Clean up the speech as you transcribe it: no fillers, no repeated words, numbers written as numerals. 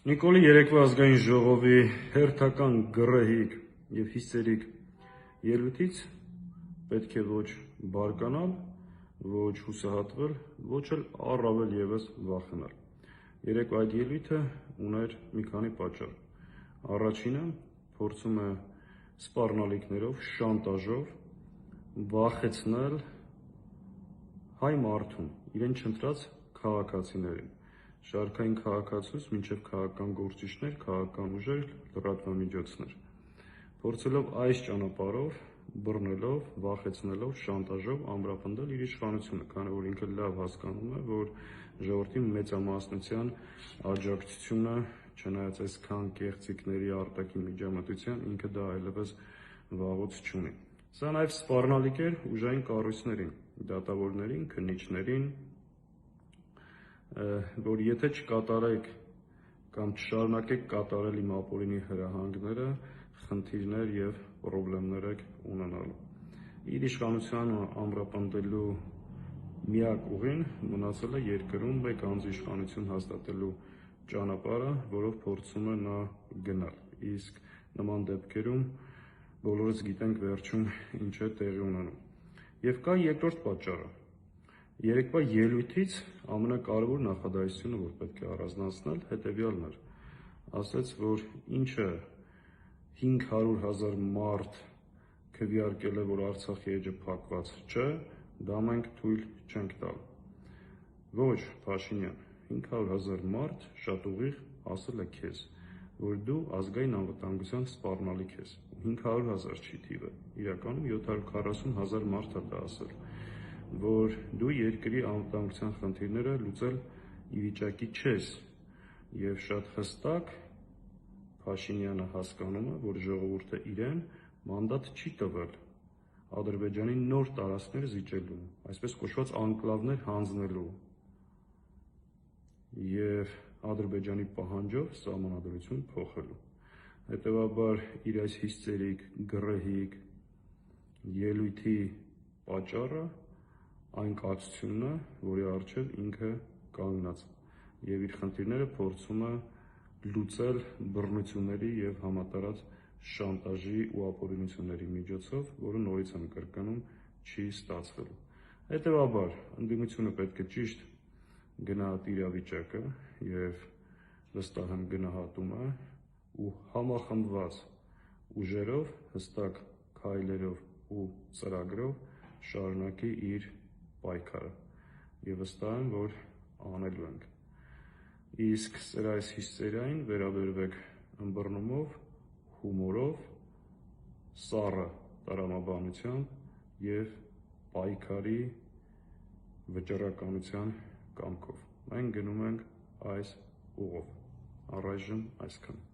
Նիկոլի երեկվա ազգային ժողովի հերթական գռեհիկ և հիստերիկ ելույթից պետք է ոչ բարկանալ, ոչ հուսահատվել, ոչ էլ առավել ևս վախենալ։ Երեկվա այդ ելույթը ուներ մի քանի պատճառ։ Առաջինը փորձում է սպառնալիքներով, շանտաժով վախեցնել հայ մարդուն, իրեն չընտրած քաղաքացիներին, շարքային քաղաքացուց մինչև քաղաքական գործիչներ, քաղաքական ուժեր, լրատվամիջոցներ, փորձելով այս ճանապարհով, բռնելով, վախեցնելով, շանտաժով ամրապնդել իր իշխանությունը, քանի որ ինքը լավ հասկանում է, որ ժողովրդի մեծամասնության աջակցությունը, չնայած այսքան կեղծիքների արտաքին միջամտության, ինքը դա այլևս վաղուց չունի։ Սա նաև սպառնալիք էր ուժային կառույցներին, դատավորներին, քննիչներին, որ եթե չկատարեք կամ չշարունակեք կատարել իմ ապօրինի հրահանգները, խնդիրներ և պրոբլեմներ եք ունենալու։ Իր իշխանությունը ամրապնդելու միակ ուղին մնացել է երկրում մեկ անձ իշխանություն հաստատելու ճանապարհը, որով փորձում է նա գնալ, իսկ նման դեպքերում բոլորս գիտենք վերջում ինչ է տեղի ունենում։ Եվ կա երկրորդ պատճառը։ Երեկվա ելույթից ամենակարևոր նախադասությունը, որ պետք է առանձնացնել, հետևյալն էր. ասաց, որ ինչը 500,000 մարդ քվեարկել է, որ Արցախի էջը փակված չէ, դա մենք թույլ չենք տալ։ Ոչ, Փաշինյան, 500,000 մարդ շատ ուղիղ ասել է քեզ, որ դու ազգային անվտանգության սպառնալիք ես։ 500,000 չի թիվը, իրականում 740,000 մարդ է դա ասել, որ դու երկրի անվտանգության խնդիրները լուծել ի վիճակի չես, և շատ հստակ Փաշինյանը հասկանում է, որ ժողովուրդը իրեն մանդատ չի տվել Ադրբեջանի նոր տարածքներ զիջելու, այսպես կոչված անկլավներ հանձնելու և Ադրբեջանի պահանջով սահմանադրություն փոխելու։ Հետևաբար իր այս հիստերիկ, գռեհիկ ելույթի պատճառը այն կացությունն է, որի առջև ինքը կանգնած է և իր խնդիրները փորձում է լուծել բռնությունների և համատարած շանտաժի ու ապօրինությունների միջոցով, որը նորից եմ կրկնում, չի ստացվելու։ Հետևաբար, ընդդիմությունը պետք է ճիշտ գնահատի իրավիճակը և վստահ եմ գնահատում է ու համախմբված ուժերով, հստակ քայլերով ու ծրագրով շարունակի իր պայքարը և վստահ եմ, որ անելու ենք։ Իսկ սրա այս հիստերիային վերաբերվեք ըմբռնումով, հումորով, սառը տրամաբանությամբ և պայքարի վճռականության կամքով։ Մենք գնում ենք այս ուղով, առայժմ այսքան։